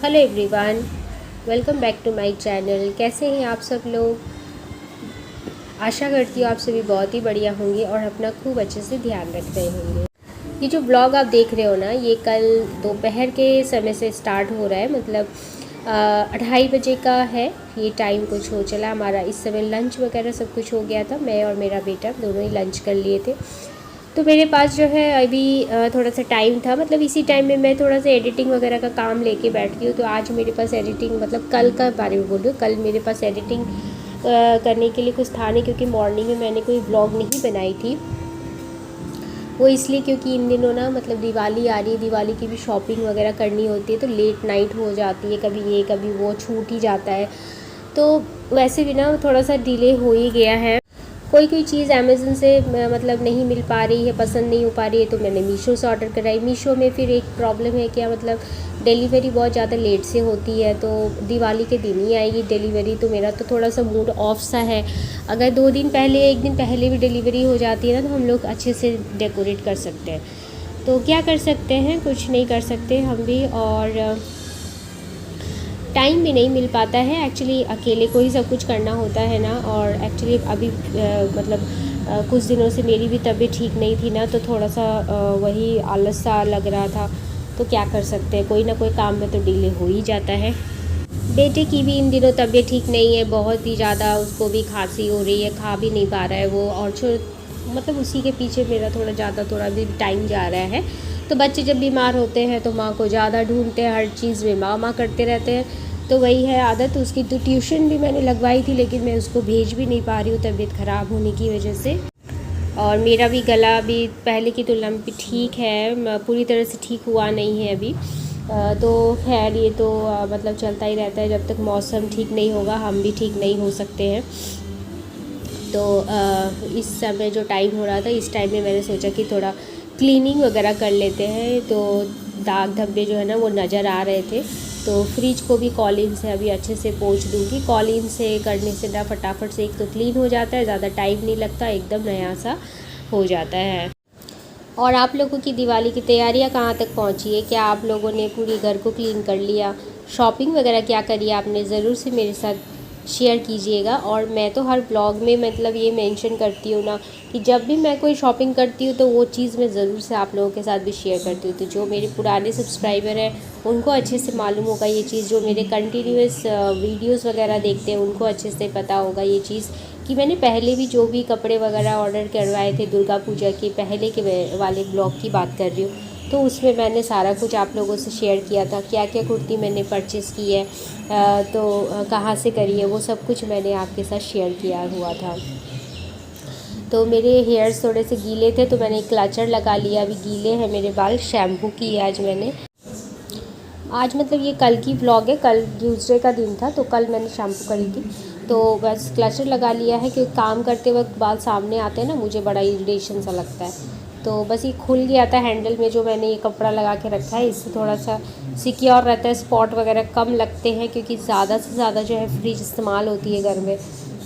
Hello everyone, welcome back to my channel. कैसे हैं आप सब लोग? आशा करती हूँ आप सभी बहुत ही बढ़िया होंगे और अपना खूब अच्छे से ध्यान रख रहे होंगे। ये जो ब्लॉग आप देख रहे हो ना, ये कल दोपहर के समय से स्टार्ट हो रहा है। मतलब 2:30 बजे का है ये टाइम। कुछ हो चला हमारा इस समय लंच वगैरह सब कुछ हो गया था। मैं और मेरा बेटा दोनों ही लंच कर लिए थे। तो मेरे पास जो है अभी थोड़ा सा टाइम था। मतलब इसी टाइम में मैं थोड़ा सा एडिटिंग वगैरह का काम लेके बैठती हूँ। तो आज मेरे पास एडिटिंग, मतलब कल का बारे में बोल रही हूँ, कल मेरे पास एडिटिंग करने के लिए कुछ था नहीं, क्योंकि मॉर्निंग में मैंने कोई ब्लॉग नहीं बनाई थी। वो इसलिए क्योंकि इन दिनों ना, मतलब दिवाली आ रही है, दिवाली की भी शॉपिंग वगैरह करनी होती है, तो लेट नाइट हो जाती है, कभी ये कभी वो छूट ही जाता है। तो वैसे भी ना थोड़ा सा डिले हो ही गया है। कोई कोई चीज़ अमेज़न से मतलब नहीं मिल पा रही है, पसंद नहीं हो पा रही है, तो मैंने मीशो से ऑर्डर कराई। मीशो में फिर एक प्रॉब्लम है क्या, मतलब डिलीवरी बहुत ज़्यादा लेट से होती है। तो दिवाली के दिन ही आएगी डिलीवरी, तो मेरा तो थोड़ा सा मूड ऑफ सा है। अगर 2 दिन पहले, 1 दिन पहले भी डिलीवरी हो जाती है ना, तो हम लोग अच्छे से डेकोरेट कर सकते हैं। तो क्या कर सकते हैं, कुछ नहीं कर सकते हम भी। और टाइम भी नहीं मिल पाता है एक्चुअली, अकेले को ही सब कुछ करना होता है ना। और एक्चुअली अभी मतलब कुछ दिनों से मेरी भी तबीयत ठीक नहीं थी ना, तो थोड़ा सा वही आलस सा लग रहा था। तो क्या कर सकते हैं, कोई ना कोई काम में तो डिले हो ही जाता है। बेटे की भी इन दिनों तबीयत ठीक नहीं है, बहुत ही ज़्यादा उसको भी खांसी हो रही है, खा भी नहीं पा रहा है वो। और मतलब उसी के पीछे मेरा थोड़ा भी टाइम जा रहा है। तो बच्चे जब बीमार होते हैं तो माँ को ज़्यादा ढूंढते हैं, हर चीज़ में माँ माँ करते रहते हैं। तो वही है आदत उसकी। तो ट्यूशन भी मैंने लगवाई थी, लेकिन मैं उसको भेज भी नहीं पा रही हूँ तबीयत ख़राब होने की वजह से। और मेरा भी गला भी पहले की तुलना में भी ठीक है, पूरी तरह से ठीक हुआ नहीं है अभी। तो खैर ये तो मतलब चलता ही रहता है। जब तक मौसम ठीक नहीं होगा हम भी ठीक नहीं हो सकते हैं। तो इस समय जो टाइम हो रहा था, इस टाइम में मैंने सोचा कि थोड़ा क्लीनिंग वगैरह कर लेते हैं। तो दाग धब्बे जो है ना वो नज़र आ रहे थे। तो फ्रिज को भी कॉलिन से अभी अच्छे से पोंछ दूँगी। कॉलिन से करने से ना फटाफट से एक तो क्लीन हो जाता है, ज़्यादा टाइम नहीं लगता, एकदम नया सा हो जाता है। और आप लोगों की दिवाली की तैयारियां कहाँ तक पहुँची है? क्या आप लोगों ने पूरी घर को क्लीन कर लिया? शॉपिंग वगैरह क्या करी आपने? ज़रूर से मेरे साथ शेयर कीजिएगा। और मैं तो हर ब्लॉग में मतलब ये मेंशन करती हूँ ना, कि जब भी मैं कोई शॉपिंग करती हूँ तो वो चीज़ मैं ज़रूर से आप लोगों के साथ भी शेयर करती हूँ। तो जो मेरे पुराने सब्सक्राइबर हैं उनको अच्छे से मालूम होगा ये चीज़, जो मेरे कंटिन्यूस वीडियोस वगैरह देखते हैं उनको अच्छे से पता होगा ये चीज़, कि मैंने पहले भी जो भी कपड़े वगैरह ऑर्डर करवाए थे दुर्गा पूजा के पहले के वाले ब्लॉग की बात कर रही हूँ, तो उसमें मैंने सारा कुछ आप लोगों से शेयर किया था। क्या क्या कुर्ती मैंने परचेज़ की है, तो कहाँ से करी है, वो सब कुछ मैंने आपके साथ शेयर किया हुआ था। तो मेरे हेयर्स थोड़े से गीले थे, तो मैंने एक क्लचर लगा लिया। अभी गीले हैं मेरे बाल, शैम्पू की आज मैंने। आज मतलब ये कल की व्लॉग है, कल ट्यूसडे का दिन था, तो कल मैंने शैम्पू करी थी। तो बस क्लचर लगा लिया है, क्योंकि काम करते वक्त बाल सामने आते हैं ना, मुझे बड़ा इरिटेशन सा लगता है। तो बस ये खुल गया था हैंडल में, जो मैंने ये कपड़ा लगा के रखा है, इससे थोड़ा सा सिक्योर रहता है, स्पॉट वगैरह कम लगते हैं। क्योंकि ज़्यादा से ज़्यादा जो है फ्रिज इस्तेमाल होती है घर में।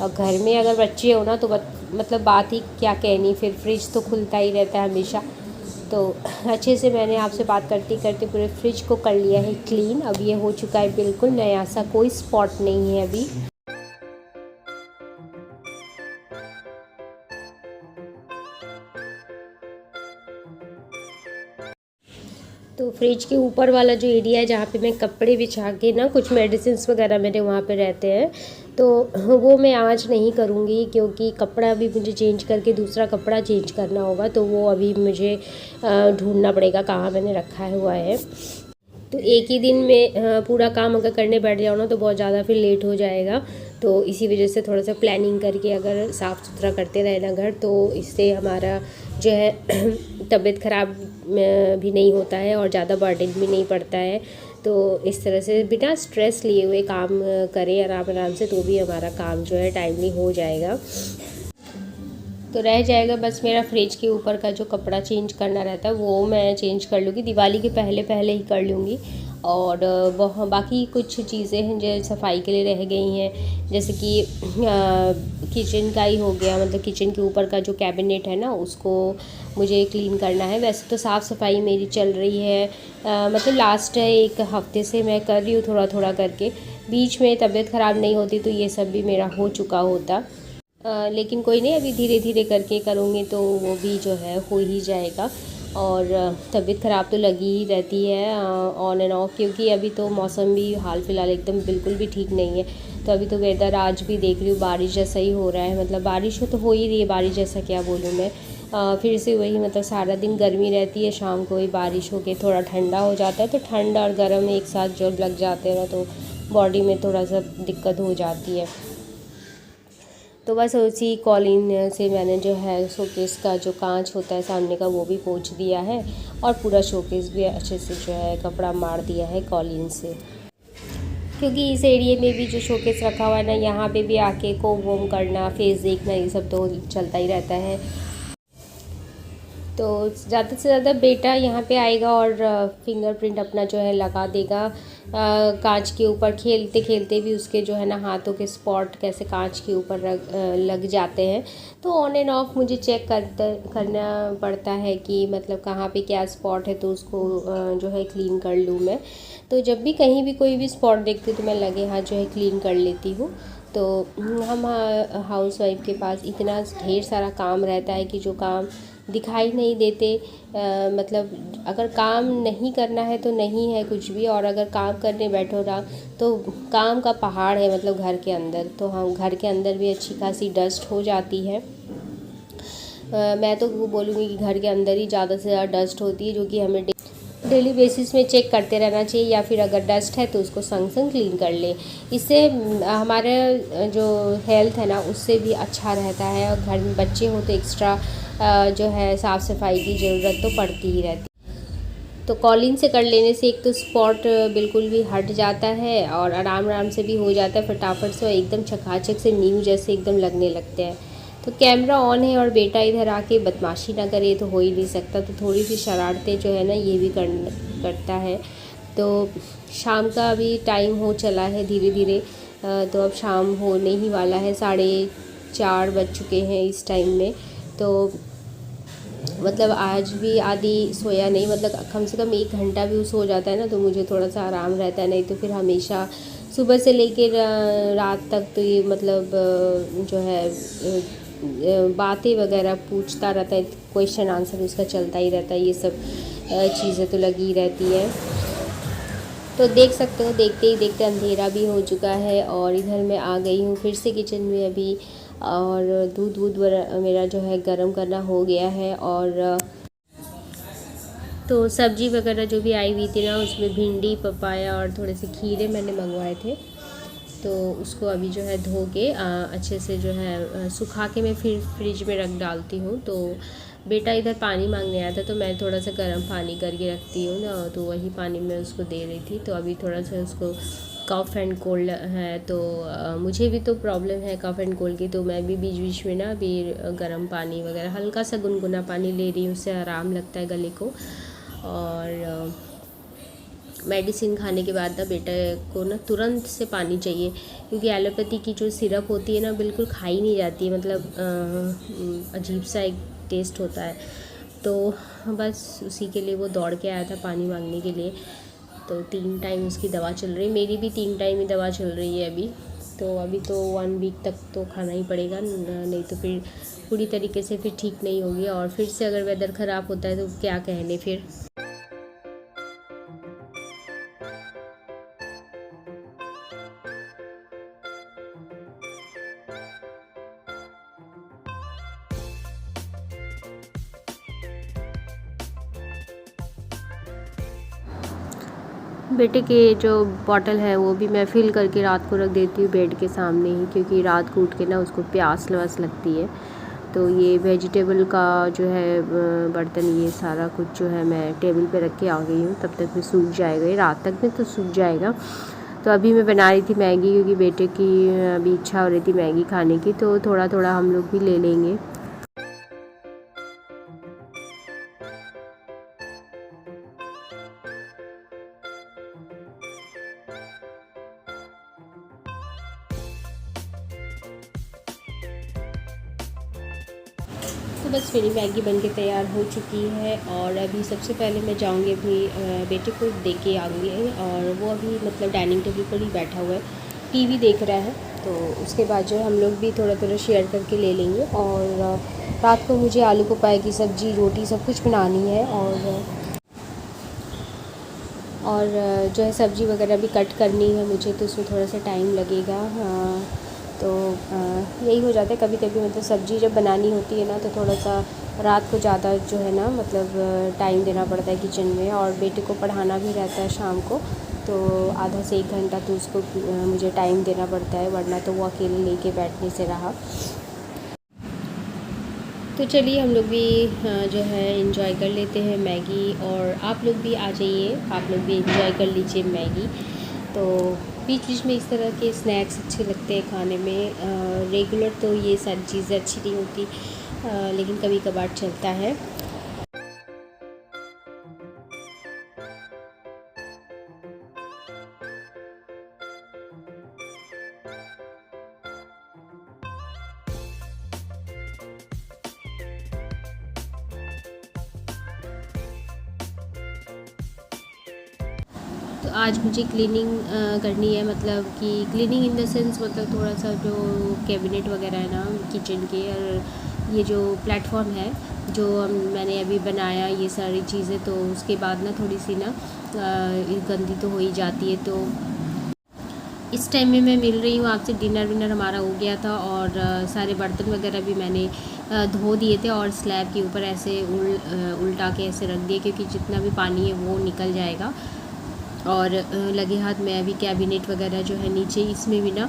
और घर में अगर बच्चे हो ना, तो मतलब बात ही क्या कहनी, फिर फ्रिज तो खुलता ही रहता है हमेशा। तो अच्छे से मैंने आपसे बात करते करते पूरे फ्रिज को कर लिया है क्लीन। अब ये हो चुका है बिल्कुल नया सा, कोई स्पॉट नहीं है अभी। तो फ्रिज के ऊपर वाला जो एरिया है, जहाँ पे मैं कपड़े बिछा के ना, कुछ मेडिसिन्स वगैरह मेरे वहाँ पे रहते हैं, तो वो मैं आज नहीं करूँगी, क्योंकि कपड़ा भी मुझे चेंज करके दूसरा कपड़ा चेंज करना होगा। तो वो अभी मुझे ढूंढना पड़ेगा कहाँ मैंने रखा हुआ है। तो एक ही दिन में पूरा काम अगर करने बैठ जाओ ना, तो बहुत ज़्यादा फिर लेट हो जाएगा। तो इसी वजह से थोड़ा सा प्लानिंग करके अगर साफ़ सुथरा करते रहे ना घर, तो इससे हमारा जो है तबीयत ख़राब भी नहीं होता है और ज़्यादा बर्डन भी नहीं पड़ता है। तो इस तरह से बिना स्ट्रेस लिए हुए काम करें आराम आराम से, तो भी हमारा काम जो है टाइमली हो जाएगा। तो रह जाएगा बस मेरा फ्रिज के ऊपर का जो कपड़ा चेंज करना रहता है, वो मैं चेंज कर लूँगी, दिवाली के पहले पहले ही कर लूँगी। और वह बाकी कुछ चीज़ें हैं जो सफाई के लिए रह गई हैं, जैसे कि किचन का ही हो गया, मतलब किचन के ऊपर का जो कैबिनेट है ना उसको मुझे क्लीन करना है। वैसे तो साफ़ सफाई मेरी चल रही है, मतलब लास्ट 1 हफ्ते से मैं कर रही हूँ थोड़ा थोड़ा करके। बीच में तबीयत ख़राब नहीं होती तो ये सब भी मेरा हो चुका होता, लेकिन कोई नहीं, अभी धीरे धीरे करके करूँगी तो वो भी जो है हो ही जाएगा। और तबीयत ख़राब तो लगी ही रहती है ऑन एंड ऑफ, क्योंकि अभी तो मौसम भी हाल फ़िलहाल एकदम बिल्कुल भी ठीक नहीं है। तो अभी तो वेदर आज भी देख रही हूँ बारिश जैसा ही हो रहा है, मतलब बारिश हो ही रही है, बारिश जैसा क्या बोलूँ मैं। फिर से वही, मतलब सारा दिन गर्मी रहती है, शाम को ही बारिश होके थोड़ा ठंडा हो जाता है, तो ठंड और गर्म एक साथ जो लग जाते हैं ना तो बॉडी में थोड़ा सा दिक्कत हो जाती है। तो बस उसी कॉलिन से मैंने जो है शोकेस का जो कांच होता है सामने का वो भी पोंछ दिया है, और पूरा शोकेस भी अच्छे से जो है कपड़ा मार दिया है कॉलिन से, क्योंकि इस एरिया में भी जो शोकेस रखा हुआ है ना, यहाँ पे भी आके कोम वोम करना, फेस देखना, ये सब तो चलता ही रहता है। तो ज़्यादा से ज़्यादा बेटा यहाँ पे आएगा और फिंगरप्रिंट अपना जो है लगा देगा कांच के ऊपर। खेलते खेलते भी उसके जो है ना हाथों के स्पॉट कैसे कांच के ऊपर लग जाते हैं, तो ऑन एंड ऑफ मुझे चेक करना पड़ता है कि मतलब कहाँ पे क्या स्पॉट है, तो उसको जो है क्लीन कर लूँ मैं। तो जब भी कहीं भी कोई भी स्पॉट देखती हूँ तो मैं लगे हाथ जो है क्लीन कर लेती हूँ। तो हम हाउस वाइफ के पास इतना ढेर सारा काम रहता है कि जो काम दिखाई नहीं देते, मतलब अगर काम नहीं करना है तो नहीं है कुछ भी, और अगर काम करने बैठो ना तो काम का पहाड़ है, मतलब घर के अंदर। तो हम घर के अंदर भी अच्छी खासी डस्ट हो जाती है। मैं तो वो बोलूँगी कि घर के अंदर ही ज़्यादा से ज़्यादा डस्ट होती है, जो कि हमें डेली बेसिस में चेक करते रहना चाहिए, या फिर अगर डस्ट है तो उसको संग संग क्लीन कर ले। इससे हमारे जो हेल्थ है ना उससे भी अच्छा रहता है, और घर में बच्चे हो तो एक्स्ट्रा जो है साफ़ सफाई की ज़रूरत तो पड़ती ही रहती है। तो कॉलिन से कर लेने से एक तो स्पॉट बिल्कुल भी हट जाता है, और आराम आराम से भी हो जाता है, फटाफट से एकदम चकाचक से न्यू जैसे एकदम लगने लगते हैं। तो कैमरा ऑन है और बेटा इधर आके बदमाशी ना करे तो हो ही नहीं सकता, तो थोड़ी सी शरारतें जो है ना ये भी करता है। तो शाम का अभी टाइम हो चला है धीरे धीरे, तो अब शाम होने ही वाला है, 4:30 बज चुके हैं इस टाइम में। तो मतलब आज भी आधी सोया नहीं, मतलब कम से कम 1 घंटा भी सो जाता है ना तो मुझे थोड़ा सा आराम रहता है, नहीं तो फिर हमेशा सुबह से लेकर रात तक तो ये मतलब जो है बातें वगैरह पूछता रहता है, क्वेश्चन आंसर उसका चलता ही रहता है, ये सब चीज़ें तो लगी ही रहती है। तो देख सकते हो देखते ही देखते अंधेरा भी हो चुका है, और इधर मैं आ गई हूँ फिर से किचन में अभी, और दूध मेरा जो है गरम करना हो गया है। और तो सब्ज़ी वगैरह जो भी आई हुई थी ना उसमें भिंडी, पपाया और थोड़े से खीरे मैंने मंगवाए थे, तो उसको अभी जो है धो के अच्छे से जो है सुखा के मैं फिर फ्रिज में रख डालती हूँ। तो बेटा इधर पानी मांगने आया था, तो मैं थोड़ा सा गर्म पानी करके रखती हूँ ना, तो वही पानी मैं उसको दे रही थी। तो अभी थोड़ा सा उसको कफ़ एंड कोल्ड है, तो मुझे भी तो प्रॉब्लम है कफ़ एंड कोल्ड की, तो मैं भी बीच बीच में ना अभी गर्म पानी वगैरह हल्का सा गुनगुना पानी ले रही हूँ, उससे आराम लगता है गले को। और मेडिसिन खाने के बाद ना बेटा को ना तुरंत से पानी चाहिए, क्योंकि एलोपैथी की जो सिरप होती है ना बिल्कुल खाई नहीं जाती है, मतलब अजीब सा एक टेस्ट होता है। तो बस उसी के लिए वो दौड़ के आया था पानी मांगने के लिए। तो 3 टाइम उसकी दवा चल रही है, मेरी भी 3 टाइम ही दवा चल रही है अभी। तो अभी तो 1 वीक तक तो खाना ही पड़ेगा, नहीं तो फिर पूरी तरीके से फिर ठीक नहीं होगी, और फिर से अगर वेदर ख़राब होता है तो क्या कहने फिर। बेटे के जो बॉटल है वो भी मैं फ़िल करके रात को रख देती हूँ बेड के सामने ही, क्योंकि रात को उठ के ना उसको प्यास लवास लगती है। तो ये वेजिटेबल का जो है बर्तन, ये सारा कुछ जो है मैं टेबल पे रख के आ गई हूँ, तब तक में सूख जाएगा, ये रात तक में तो सूख जाएगा। तो अभी मैं बना रही थी मैगी, क्योंकि बेटे की अभी इच्छा हो रही थी मैगी खाने की, तो थोड़ा थोड़ा हम लोग भी ले लेंगे। बस मेरी मैगी बनके तैयार हो चुकी है और अभी सबसे पहले मैं जाऊंगी अपनी बेटे को दे के आऊँगी और वो अभी मतलब डाइनिंग टेबल पर ही बैठा हुआ है, टीवी देख रहा है। तो उसके बाद जो हम लोग भी थोड़ा थोड़ा शेयर करके ले लेंगे। और रात को मुझे आलू को पाए की सब्ज़ी, रोटी सब कुछ बनानी है और जो है सब्ज़ी वगैरह भी कट करनी है मुझे, तो उसमें थोड़ा सा टाइम लगेगा। तो यही हो जाता है कभी कभी, मतलब सब्ज़ी जब बनानी होती है ना तो थोड़ा सा रात को ज़्यादा जो है ना मतलब टाइम देना पड़ता है किचन में। और बेटे को पढ़ाना भी रहता है शाम को, तो आधा से 1 घंटा तो उसको मुझे टाइम देना पड़ता है, वरना तो वो अकेले लेके बैठने से रहा। तो चलिए हम लोग भी जो है एंजॉय कर लेते हैं मैगी, और आप लोग भी आ जाइए, आप लोग भी एंजॉय कर लीजिए मैगी। तो बीच बीच में इस तरह के स्नैक्स अच्छे लगते हैं खाने में। रेगुलर तो ये सारी चीज़ें अच्छी नहीं होती, लेकिन कभी कभार चलता है। तो आज मुझे क्लीनिंग करनी है, मतलब कि क्लीनिंग इन द सेंस मतलब थोड़ा सा जो कैबिनेट वगैरह है ना किचन के, और ये जो प्लेटफॉर्म है जो मैंने अभी बनाया ये सारी चीज़ें, तो उसके बाद ना थोड़ी सी ना गंदी तो हो ही जाती है। तो इस टाइम में मैं मिल रही हूँ आपसे। डिनर विनर हमारा हो गया था और सारे बर्तन वगैरह भी मैंने धो दिए थे और स्लैब के ऊपर ऐसे उल्टा के ऐसे रख दिए, क्योंकि जितना भी पानी है वो निकल जाएगा। और लगे हाथ मैं अभी कैबिनेट वगैरह जो है नीचे, इसमें भी ना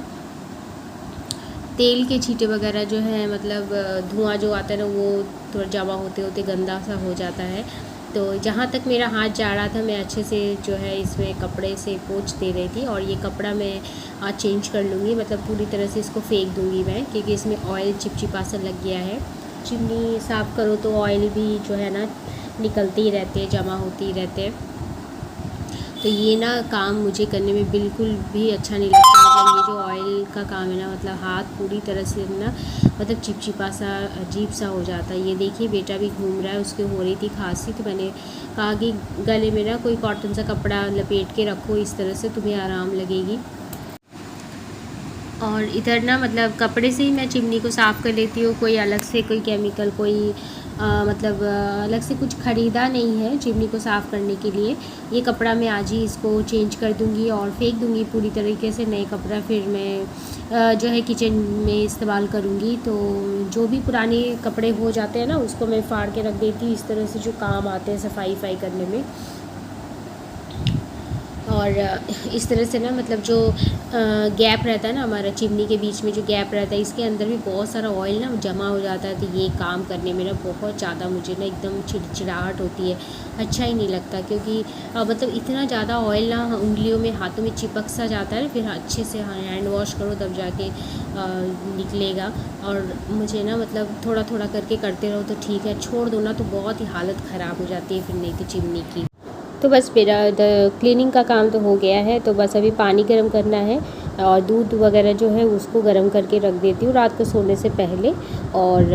तेल के छींटे वगैरह जो है, मतलब धुआं जो आता है ना वो थोड़ा जमा होते होते गंदा सा हो जाता है। तो जहाँ तक मेरा हाथ जा रहा था मैं अच्छे से जो है इसमें कपड़े से पोंछ दे रही थी। और ये कपड़ा मैं आज चेंज कर लूँगी, मतलब पूरी तरह से इसको फेंक दूँगी मैं, क्योंकि इसमें ऑयल चिपचिपा सा लग गया है। चिमनी साफ़ करो तो ऑयल भी जो है ना निकलते ही रहते हैं, जमा होते ही रहते हैं। तो ये ना काम मुझे करने में बिल्कुल भी अच्छा नहीं लगता। मतलब ये जो ऑयल का काम है ना, मतलब हाथ पूरी तरह से ना मतलब चिपचिपा सा अजीब सा हो जाता है। ये देखिए बेटा भी घूम रहा है, उसके हो रही थी खांसी, तो मैंने कहा कि गले में ना कोई कॉटन सा कपड़ा लपेट के रखो, इस तरह से तुम्हें आराम लगेगी। और इधर ना मतलब कपड़े से ही मैं चिमनी को साफ़ कर लेती हूँ, कोई अलग से कोई केमिकल कोई मतलब अलग से कुछ ख़रीदा नहीं है चिमनी को साफ़ करने के लिए। ये कपड़ा मैं आज ही इसको चेंज कर दूँगी और फेंक दूँगी पूरी तरीके से। नए कपड़ा फिर मैं जो है किचन में इस्तेमाल करूँगी। तो जो भी पुराने कपड़े हो जाते हैं ना उसको मैं फाड़ के रख देती हूँ, इस तरह से जो काम आते हैं सफाई करने में। और इस तरह से ना मतलब जो गैप रहता है ना हमारा चिमनी के बीच में, जो गैप रहता है इसके अंदर भी बहुत सारा ऑयल ना जमा हो जाता है। तो ये काम करने में ना बहुत ज़्यादा मुझे ना एकदम चिड़चिड़ाहट होती है, अच्छा ही नहीं लगता। क्योंकि मतलब इतना ज़्यादा ऑयल ना उंगलियों में हाथों में चिपक सा जाता है, फिर अच्छे से हैंड वॉश करो तब जाके निकलेगा। और मुझे ना मतलब थोड़ा थोड़ा करके करते रहो तो ठीक है, छोड़ दो ना तो बहुत ही हालत ख़राब हो जाती है फिर नहीं तो चिमनी की। तो बस मेरा क्लीनिंग का काम तो हो गया है, तो बस अभी पानी गर्म करना है और दूध वगैरह जो है उसको गर्म करके रख देती हूँ रात को सोने से पहले। और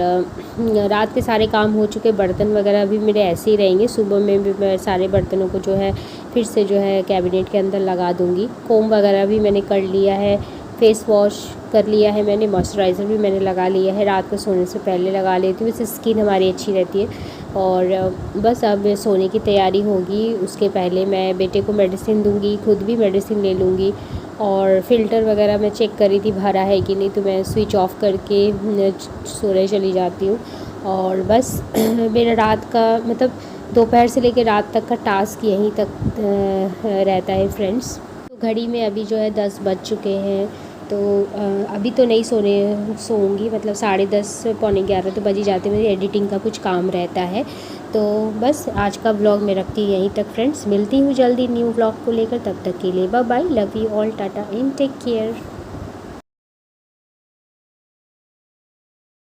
रात के सारे काम हो चुके, बर्तन वगैरह भी मेरे ऐसे ही रहेंगे। सुबह में भी मैं सारे बर्तनों को जो है फिर से जो है कैबिनेट के अंदर लगा दूँगी। कोम वगैरह भी मैंने कर लिया है, फेस वॉश कर लिया है मैंने, मॉइस्चराइज़र भी मैंने लगा लिया है, रात को सोने से पहले लगा लेती हूँ, इससे स्किन हमारी अच्छी रहती है। और बस अब सोने की तैयारी होगी, उसके पहले मैं बेटे को मेडिसिन दूंगी, खुद भी मेडिसिन ले लूँगी। और फ़िल्टर वगैरह मैं चेक कर रही थी भरा है कि नहीं, तो मैं स्विच ऑफ करके सोने चली जाती हूँ। और बस मेरा रात का मतलब दोपहर से लेकर रात तक का टास्क यहीं तक रहता है फ्रेंड्स। तो घड़ी में अभी जो है 10 बज चुके हैं, तो अभी तो नहीं सोऊंगी, मतलब 10:30 पौने 11 तो बज ही जाते हैं, मेरी एडिटिंग का कुछ काम रहता है। तो बस आज का व्लॉग मैं रखती हूँ यहीं तक फ्रेंड्स, मिलती हूँ जल्दी न्यू व्लॉग को लेकर। तब तक के लिए bye bye, love you all, tata and take care.